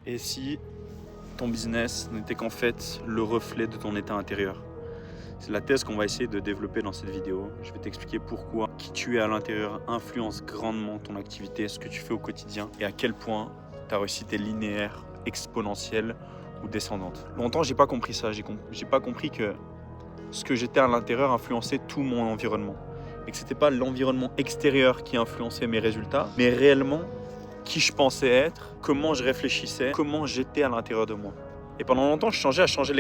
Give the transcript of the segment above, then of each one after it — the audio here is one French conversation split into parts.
Et si ton business n'était qu'en fait le reflet de ton état intérieur? C'est la thèse qu'on va essayer de développer dans cette vidéo. Je vais t'expliquer pourquoi qui tu es à l'intérieur influence grandement ton activité, ce que tu fais au quotidien et à quel point ta réussite est linéaire, exponentielle ou descendante. Longtemps, j'ai pas compris ça. J'ai pas compris que ce que j'étais à l'intérieur influençait tout mon environnement. Et que c'était pas l'environnement extérieur qui influençait mes résultats, mais réellement qui je pensais être, comment je réfléchissais, comment j'étais à l'intérieur de moi. Et pendant longtemps, je cherchais à changer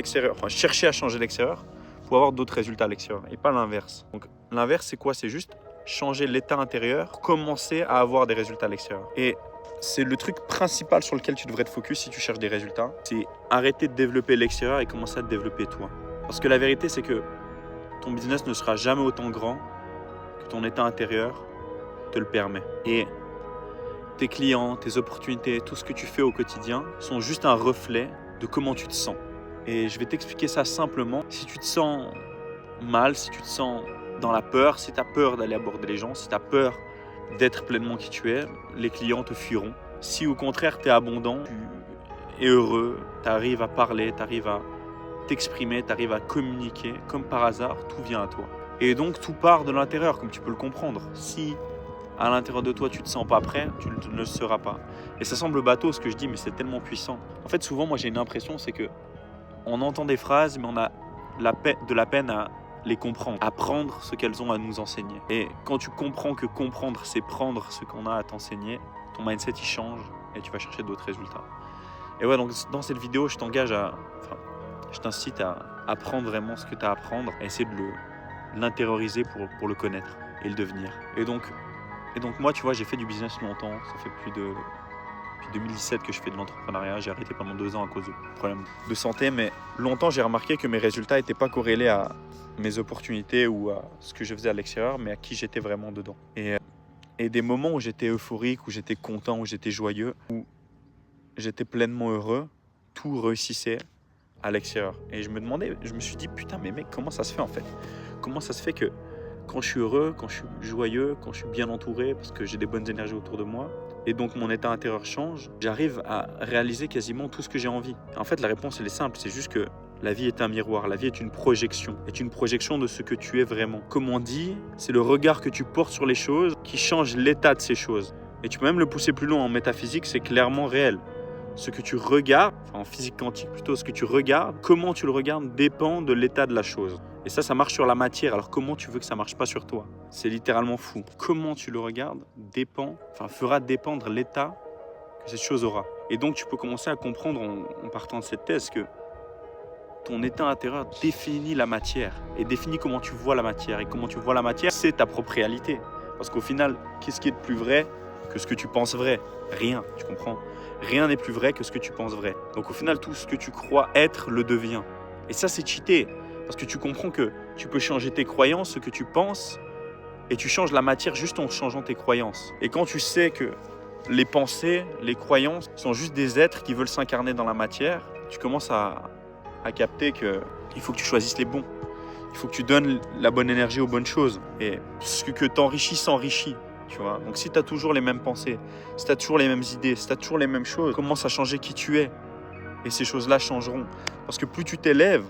l'extérieur pour avoir d'autres résultats à l'extérieur et pas l'inverse. Donc l'inverse, c'est quoi? C'est juste changer l'état intérieur, commencer à avoir des résultats à l'extérieur. Et c'est le truc principal sur lequel tu devrais te focus si tu cherches des résultats. C'est arrêter de développer l'extérieur et commencer à te développer toi. Parce que la vérité, c'est que ton business ne sera jamais autant grand que ton état intérieur te le permet. Et tes clients, tes opportunités, tout ce que tu fais au quotidien sont juste un reflet de comment tu te sens. Et je vais t'expliquer ça simplement. Si tu te sens mal, si tu te sens dans la peur, si tu as peur d'aller aborder les gens, si tu as peur d'être pleinement qui tu es, les clients te fuiront. Si au contraire tu es abondant, tu es heureux, tu arrives à parler, tu arrives à t'exprimer, tu arrives à communiquer, comme par hasard, tout vient à toi. Et donc tout part de l'intérieur, comme tu peux le comprendre. Si à l'intérieur de toi tu te sens pas prêt, tu ne le seras pas. Et ça semble bateau ce que je dis, mais c'est tellement puissant. En fait, souvent, moi j'ai une impression, c'est que on entend des phrases, mais on a de la peine à les comprendre, à prendre ce qu'elles ont à nous enseigner. Et quand tu comprends que comprendre, c'est prendre ce qu'on a à t'enseigner, ton mindset il change et tu vas chercher d'autres résultats. Et ouais, donc dans cette vidéo, je t'incite à apprendre vraiment ce que tu as à apprendre, à essayer de l'intérioriser pour le connaître et le devenir. Et donc moi, tu vois, j'ai fait du business longtemps, ça fait depuis 2017 que je fais de l'entrepreneuriat. J'ai arrêté pendant 2 ans à cause de problèmes de santé, mais longtemps j'ai remarqué que mes résultats n'étaient pas corrélés à mes opportunités ou à ce que je faisais à l'extérieur, mais à qui j'étais vraiment dedans. Et des moments où j'étais euphorique, où j'étais content, où j'étais joyeux, où j'étais pleinement heureux, tout réussissait à l'extérieur. Et je me suis dit, putain, mais mec, comment ça se fait en fait? Comment ça se fait que quand je suis heureux, quand je suis joyeux, quand je suis bien entouré, parce que j'ai des bonnes énergies autour de moi, et donc mon état intérieur change, j'arrive à réaliser quasiment tout ce que j'ai envie. En fait, la réponse, elle est simple, c'est juste que la vie est un miroir, la vie est une projection de ce que tu es vraiment. Comme on dit, c'est le regard que tu portes sur les choses qui change l'état de ces choses. Et tu peux même le pousser plus loin en métaphysique, c'est clairement réel. Ce que tu regardes, en physique quantique plutôt, ce que tu regardes, comment tu le regardes dépend de l'état de la chose. Et ça marche sur la matière, alors comment tu veux que ça marche pas sur toi? C'est littéralement fou. Comment tu le regardes fera dépendre l'état que cette chose aura. Et donc tu peux commencer à comprendre en partant de cette thèse que ton état intérieur définit la matière et définit comment tu vois la matière. Et comment tu vois la matière, c'est ta propre réalité. Parce qu'au final, qu'est-ce qui est de plus vrai que ce que tu penses vrai? Rien, tu comprends? Rien n'est plus vrai que ce que tu penses vrai. Donc au final, tout ce que tu crois être le devient. Et ça, c'est cheaté. Parce que tu comprends que tu peux changer tes croyances, ce que tu penses, et tu changes la matière juste en changeant tes croyances. Et quand tu sais que les pensées, les croyances sont juste des êtres qui veulent s'incarner dans la matière, tu commences à capter qu'il faut que tu choisisses les bons. Il faut que tu donnes la bonne énergie aux bonnes choses. Et ce que tu enrichis s'enrichit. Tu vois. Donc si tu as toujours les mêmes pensées, si tu as toujours les mêmes idées, si tu as toujours les mêmes choses, commence à changer qui tu es. Et ces choses-là changeront. Parce que plus tu t'élèves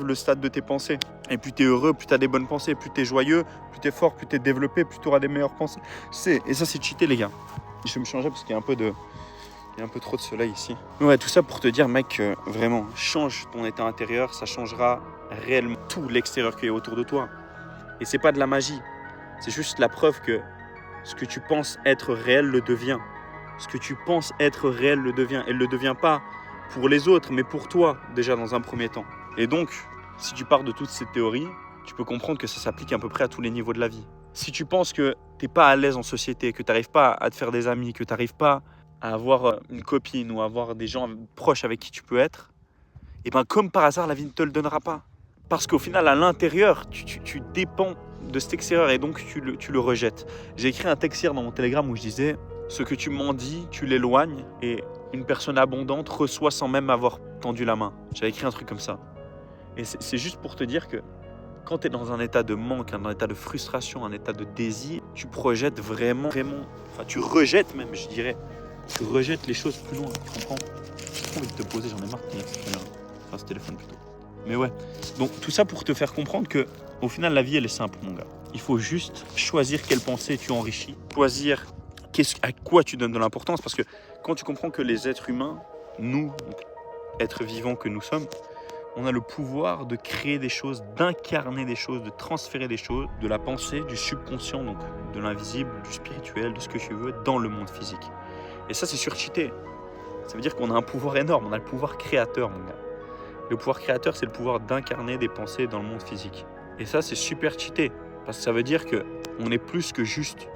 le stade de tes pensées. Et plus tu es heureux, plus tu as des bonnes pensées, plus tu es joyeux, plus tu es fort, plus tu es développé, plus tu auras des meilleures pensées. Et ça, c'est cheaté, les gars. Je vais me changer parce qu'il y a un peu trop de soleil ici. Ouais, tout ça pour te dire, mec, vraiment, change ton état intérieur, ça changera réellement tout l'extérieur qui est autour de toi. Et c'est pas de la magie. C'est juste la preuve que ce que tu penses être réel le devient. Ce que tu penses être réel le devient. Et ne le devient pas pour les autres, mais pour toi, déjà dans un premier temps. Et donc, si tu pars de toutes ces théories, tu peux comprendre que ça s'applique à peu près à tous les niveaux de la vie. Si tu penses que tu n'es pas à l'aise en société, que tu n'arrives pas à te faire des amis, que tu n'arrives pas à avoir une copine ou à avoir des gens proches avec qui tu peux être, et bien comme par hasard, la vie ne te le donnera pas. Parce qu'au final, à l'intérieur, tu dépends de cet extérieur et donc tu le rejettes. J'ai écrit un texte hier dans mon Telegram où je disais « Ce que tu m'en dis, tu l'éloignes et une personne abondante reçoit sans même avoir tendu la main. » J'avais écrit un truc comme ça. Et c'est juste pour te dire que quand tu es dans un état de manque, un état de frustration, un état de désir, tu projettes vraiment, tu rejettes même, je dirais, Tu rejettes les choses plus loin, tu comprends? J'ai trop envie de te poser, j'en ai marre de enfin, ce téléphone plutôt. Mais ouais, donc tout ça pour te faire comprendre que au final, la vie, elle est simple, mon gars. Il faut juste choisir quelle pensée tu enrichis, choisir à quoi tu donnes de l'importance. Parce que quand tu comprends que les êtres humains, nous, donc, êtres vivants que nous sommes, on a le pouvoir de créer des choses, d'incarner des choses, de transférer des choses, de la pensée, du subconscient, donc de l'invisible, du spirituel, de ce que tu veux, dans le monde physique. Et ça, c'est surcheaté. Ça veut dire qu'on a un pouvoir énorme, on a le pouvoir créateur, mon gars. Le pouvoir créateur, c'est le pouvoir d'incarner des pensées dans le monde physique. Et ça, c'est super cheaté. Parce que ça veut dire qu'on est plus que juste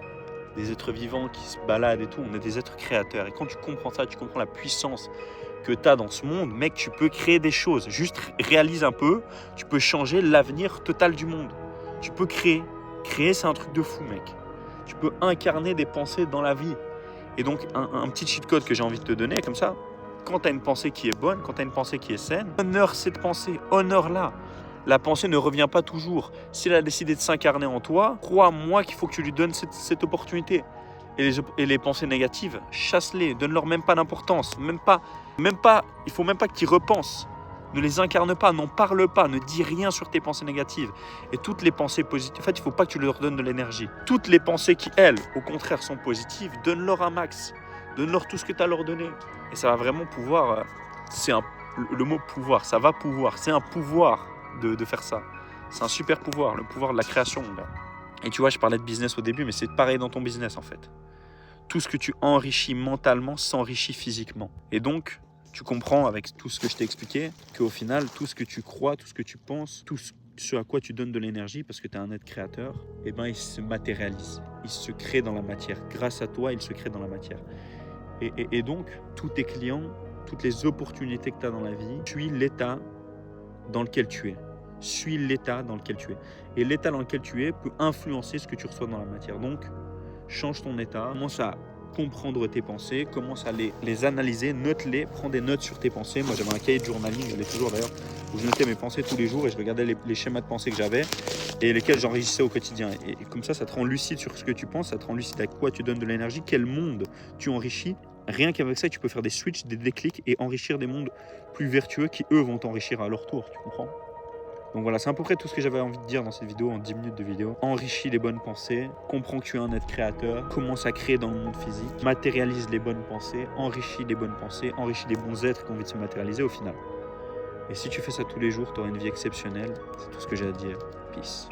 des êtres vivants qui se baladent et tout. On est des êtres créateurs. Et quand tu comprends ça, tu comprends la puissance que tu as dans ce monde, mec, tu peux créer des choses. Juste réalise un peu, tu peux changer l'avenir total du monde. Tu peux créer. Créer, c'est un truc de fou, mec. Tu peux incarner des pensées dans la vie. Et donc, un petit cheat code que j'ai envie de te donner, comme ça, quand tu as une pensée qui est bonne, quand tu as une pensée qui est saine, honore cette pensée, honore-la. La pensée ne revient pas toujours. Si elle a décidé de s'incarner en toi, crois-moi qu'il faut que tu lui donnes cette opportunité. Et les pensées négatives, chasse-les, donne-leur même pas d'importance. Même pas, il faut même pas que tu y repenses. Ne les incarne pas, n'en parle pas, ne dis rien sur tes pensées négatives. Et toutes les pensées positives, en fait, il ne faut pas que tu leur donnes de l'énergie. Toutes les pensées qui, elles, au contraire, sont positives, donne-leur un max. Donne-leur tout ce que tu as à leur donner. Et ça va vraiment pouvoir, le mot pouvoir, ça va pouvoir, c'est un pouvoir de faire ça. C'est un super pouvoir, le pouvoir de la création, mon gars. Et tu vois, je parlais de business au début, mais c'est pareil dans ton business, en fait. Tout ce que tu enrichis mentalement s'enrichit physiquement. Et donc, tu comprends avec tout ce que je t'ai expliqué qu'au final, tout ce que tu crois, tout ce que tu penses, tout ce à quoi tu donnes de l'énergie parce que tu es un être créateur, eh ben, il se matérialise. Il se crée dans la matière. Grâce à toi, il se crée dans la matière. Et donc, tous tes clients, toutes les opportunités que tu as dans la vie, suis l'état dans lequel tu es. Suis l'état dans lequel tu es. Et l'état dans lequel tu es peut influencer ce que tu reçois dans la matière. Donc, change ton état, commence à comprendre tes pensées, commence à les analyser, note-les, prends des notes sur tes pensées. Moi, j'avais un cahier de journaling, je l'ai toujours d'ailleurs, où je notais mes pensées tous les jours et je regardais les schémas de pensée que j'avais et lesquels j'enrichissais au quotidien. Et comme ça te rend lucide sur ce que tu penses, ça te rend lucide à quoi tu donnes de l'énergie, quel monde tu enrichis. Rien qu'avec ça, tu peux faire des switches, des déclics et enrichir des mondes plus vertueux qui, eux, vont t'enrichir à leur tour, tu comprends ? Donc voilà, c'est à peu près tout ce que j'avais envie de dire dans cette vidéo en 10 minutes de vidéo. Enrichis les bonnes pensées, comprends que tu es un être créateur, commence à créer dans le monde physique, matérialise les bonnes pensées, enrichis les bonnes pensées, enrichis les bons êtres qui ont envie de se matérialiser au final. Et si tu fais ça tous les jours, tu auras une vie exceptionnelle. C'est tout ce que j'ai à dire. Peace.